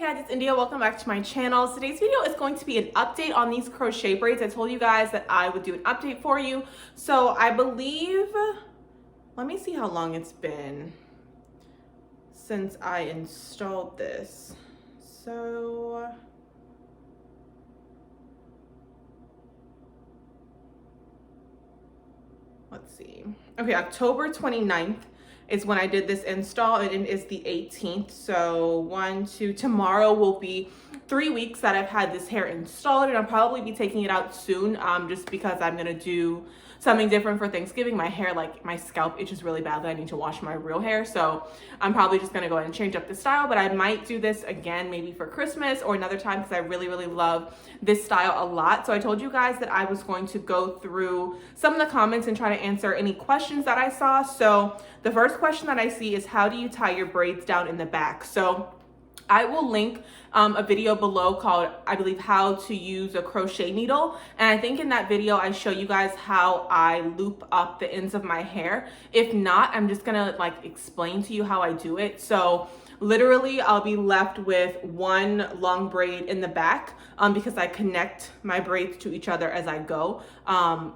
guys, it's India. Welcome back to my channel. Today's video is going to be an update on these crochet braids. I told you guys that I would do an update for you. So I believe, let me see how long it's been since I installed this. So let's see. Okay, October 29th is when I did this install, and it is the 18th. So tomorrow will be 3 weeks that I've had this hair installed, and I'll probably be taking it out soon, just because I'm gonna do something different for Thanksgiving. My hair, like my scalp itches really badly. I need to wash my real hair. So I'm probably just gonna go ahead and change up the style, but I might do this again, maybe for Christmas or another time, because I really, really love this style a lot. So I told you guys that I was going to go through some of the comments and try to answer any questions that I saw. So the first question that I see is, how do you tie your braids down in the back? So I will link a video below called, I believe, how to use a crochet needle. And I think in that video, I show you guys how I loop up the ends of my hair. If not, I'm just gonna like explain to you how I do it. So literally, I'll be left with one long braid in the back because I connect my braids to each other as I go.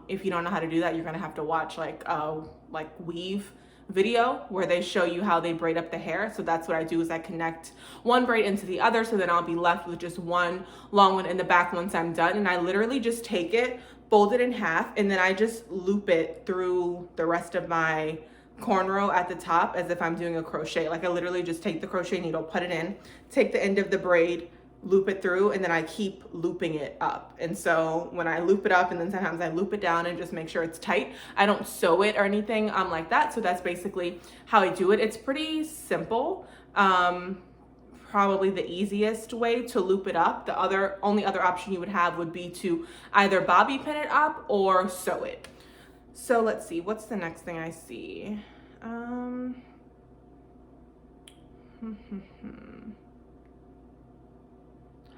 If you don't know how to do that, you're gonna have to watch like weave video where they show you how they braid up the hair. So that's what I do, is I connect one braid into the other, so then I'll be left with just one long one in the back once I'm done. And I literally just take it, fold it in half, and then I just loop it through the rest of my cornrow at the top as if I'm doing a crochet. Like I literally just take the crochet needle, put it in, take the end of the braid, loop it through, and then I keep looping it up. And so when I loop it up, and then sometimes I loop it down and just make sure it's tight, I don't sew it or anything like that. So that's basically how I do it. It's pretty simple. Probably the easiest way to loop it up. The only other option you would have would be to either bobby pin it up or sew it. So let's see, what's the next thing I see?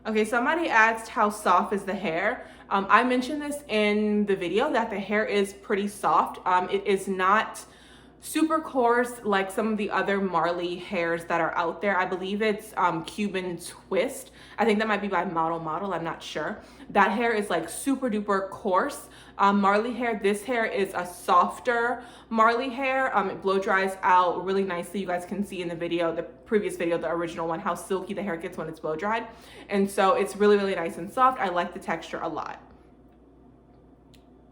Okay, somebody asked how soft is the hair. I mentioned this in the video that the hair is pretty soft. It is not super coarse like some of the other Marley hairs that are out there. I believe it's Cuban Twist. I think that might be by Model, I'm not sure. That hair is like super duper coarse. Marley hair, this hair is a softer Marley hair. It blow dries out really nicely. You guys can see in the video, the previous video, the original one, how silky the hair gets when it's blow dried. And so it's really, really nice and soft. I like the texture a lot.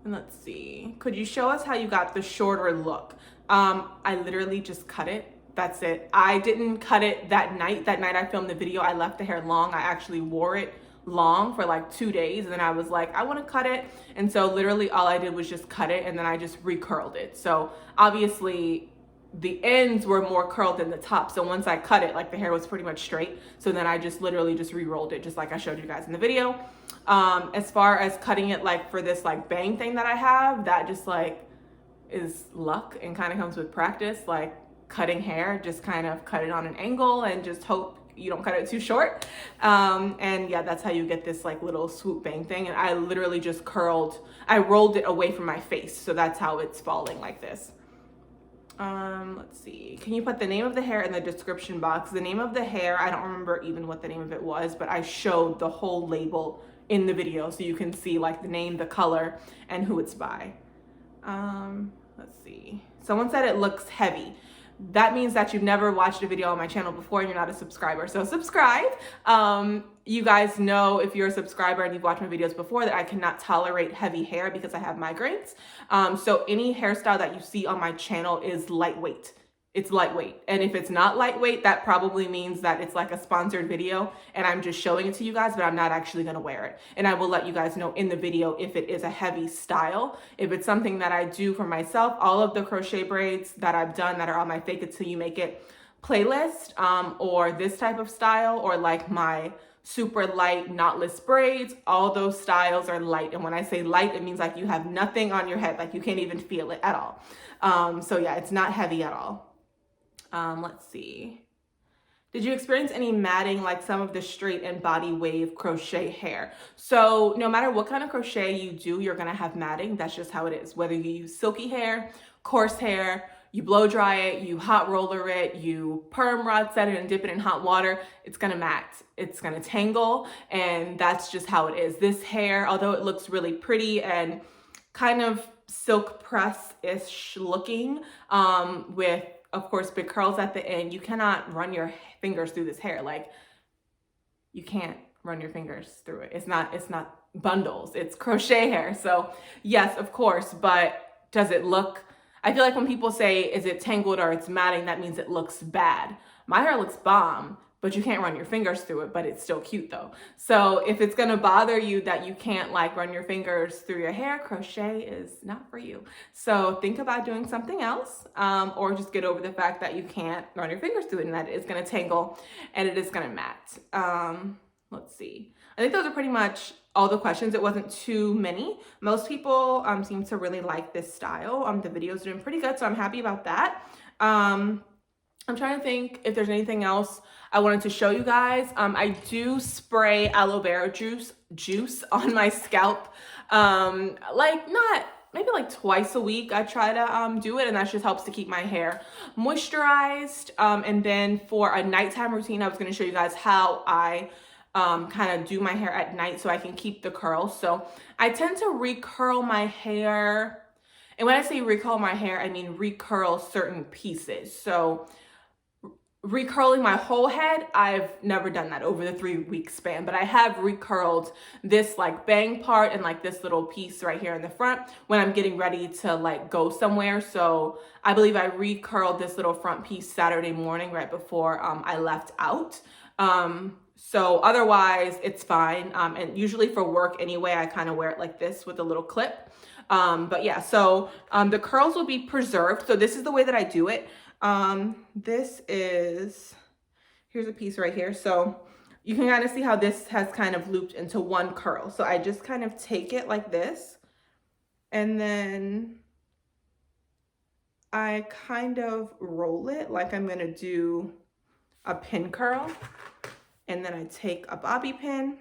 And let's see, could you show us how you got the shorter look? I literally just cut it. That's it. I didn't cut it that night. That night I filmed the video, I left the hair long. I actually wore it long for like 2 days, and then I was like, I want to cut it. And so literally all I did was just cut it, and then I just recurled it. So obviously the ends were more curled than the top. So once I cut it, like the hair was pretty much straight. So then I just literally just re-rolled it, just like I showed you guys in the video. As far as cutting it like for this like bang thing that I have, that just like is luck and kind of comes with practice. Like cutting hair, just kind of cut it on an angle and just hope you don't cut it too short. And yeah, that's how you get this like little swoop bang thing. And I literally just I rolled it away from my face. So that's how it's falling like this. Let's see, can you put the name of the hair in the description box? The name of the hair, I don't remember even what the name of it was, but I showed the whole label in the video, so you can see like the name, the color, and who it's by. Let's see, someone said it looks heavy. That means that you've never watched a video on my channel before and you're not a subscriber. So subscribe. You guys know, if you're a subscriber and you've watched my videos before, that I cannot tolerate heavy hair because I have migraines. So any hairstyle that you see on my channel is lightweight. It's lightweight. And if it's not lightweight, that probably means that it's like a sponsored video and I'm just showing it to you guys, but I'm not actually gonna wear it. And I will let you guys know in the video if it is a heavy style. If it's something that I do for myself, all of the crochet braids that I've done that are on my Fake It Till You Make It playlist, or this type of style, or like my super light knotless braids, all those styles are light. And when I say light, it means like you have nothing on your head, like you can't even feel it at all. So yeah, it's not heavy at all. Let's see. Did you experience any matting like some of the straight and body wave crochet hair? So no matter what kind of crochet you do, you're gonna have matting. That's just how it is. Whether you use silky hair, coarse hair, you blow dry it, you hot roller it, you perm rod set it and dip it in hot water, it's gonna mat, it's gonna tangle, and that's just how it is. This hair, although it looks really pretty and kind of silk press-ish looking, with, of course, big curls at the end, you cannot run your fingers through this hair. Like, you can't run your fingers through it. It's not bundles, it's crochet hair. So yes, of course, but does it look, I feel like when people say, is it tangled or it's matting, that means it looks bad. My hair looks bomb, but you can't run your fingers through it, but it's still cute though. So if it's gonna bother you that you can't like run your fingers through your hair, crochet is not for you. So think about doing something else, or just get over the fact that you can't run your fingers through it and that it is gonna tangle and it is gonna mat. Let's see. I think those are pretty much all the questions. It wasn't too many. Most people seem to really like this style. The videos are doing pretty good, so I'm happy about that. I'm trying to think if there's anything else I wanted to show you guys. I do spray aloe vera juice on my scalp. Maybe like twice a week I try to do it, and that just helps to keep my hair moisturized. And then for a nighttime routine, I was going to show you guys how I kind of do my hair at night so I can keep the curls. So I tend to recurl my hair. And when I say recurl my hair, I mean recurl certain pieces. So recurling my whole head, I've never done that over the 3-week span, but I have recurled this like bang part and like this little piece right here in the front when I'm getting ready to like go somewhere. So I believe I recurled this little front piece Saturday morning right before I left out. So otherwise it's fine. And usually for work anyway, I kind of wear it like this with a little clip. But yeah, so the curls will be preserved. So this is the way that I do it. Here's a piece right here. So you can kind of see how this has kind of looped into one curl. So I just kind of take it like this, and then I kind of roll it like I'm going to do a pin curl. And then I take a bobby pin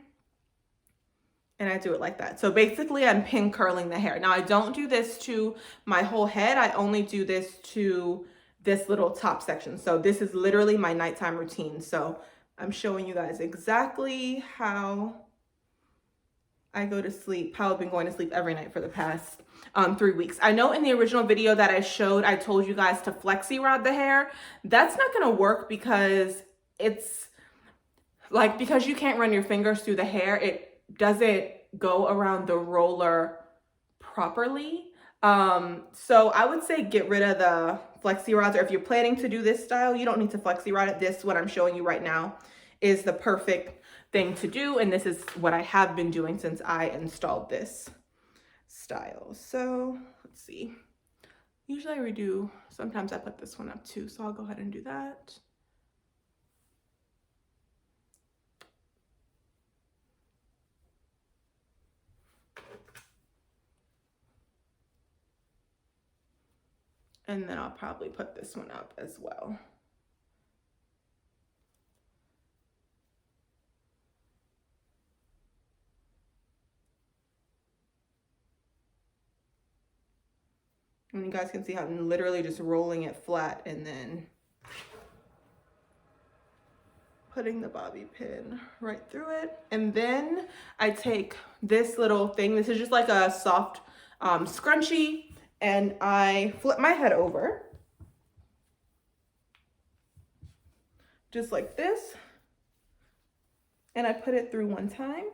and I do it like that. So basically I'm pin curling the hair. Now I don't do this to my whole head. I only do this to this little top section. So this is literally my nighttime routine. So I'm showing you guys exactly how I go to sleep, how I've been going to sleep every night for the past 3 weeks. I know in the original video that I showed, I told you guys to flexi rod the hair. That's not gonna work because it's like, because you can't run your fingers through the hair, it doesn't go around the roller properly. So I would say get rid of the flexi rods, or if you're planning to do this style, you don't need to flexi rod it. This, what I'm showing you right now, is the perfect thing to do. And this is what I have been doing since I installed this style. So let's see. Usually I redo, sometimes I put this one up too. So I'll go ahead and do that. And then I'll probably put this one up as well. And you guys can see how I'm literally just rolling it flat and then putting the bobby pin right through it. And then I take this little thing. This is just like a soft scrunchie. And I flip my head over, just like this, and I put it through one time.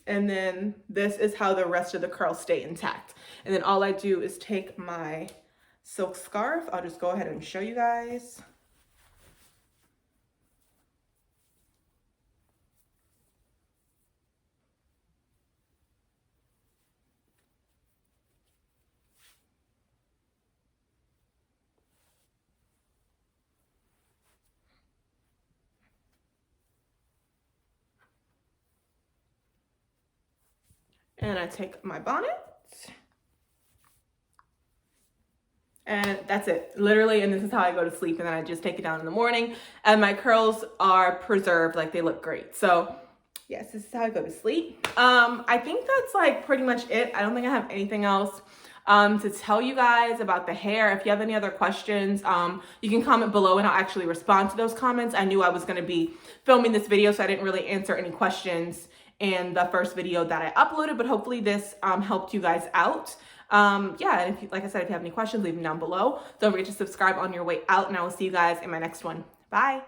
And then this is how the rest of the curls stay intact. And then all I do is take my silk scarf. I'll just go ahead and show you guys. And I take my bonnet. And that's it, literally. And this is how I go to sleep. And then I just take it down in the morning. And my curls are preserved, like they look great. So yes, this is how I go to sleep. I think that's like pretty much it. I don't think I have anything else to tell you guys about the hair. If you have any other questions, you can comment below and I'll actually respond to those comments. I knew I was going to be filming this video, so I didn't really answer any questions in the first video that I uploaded, but hopefully this helped you guys out. Yeah, and if you, like I said, if you have any questions, leave them down below. Don't forget to subscribe on your way out, and I will see you guys in my next one. Bye.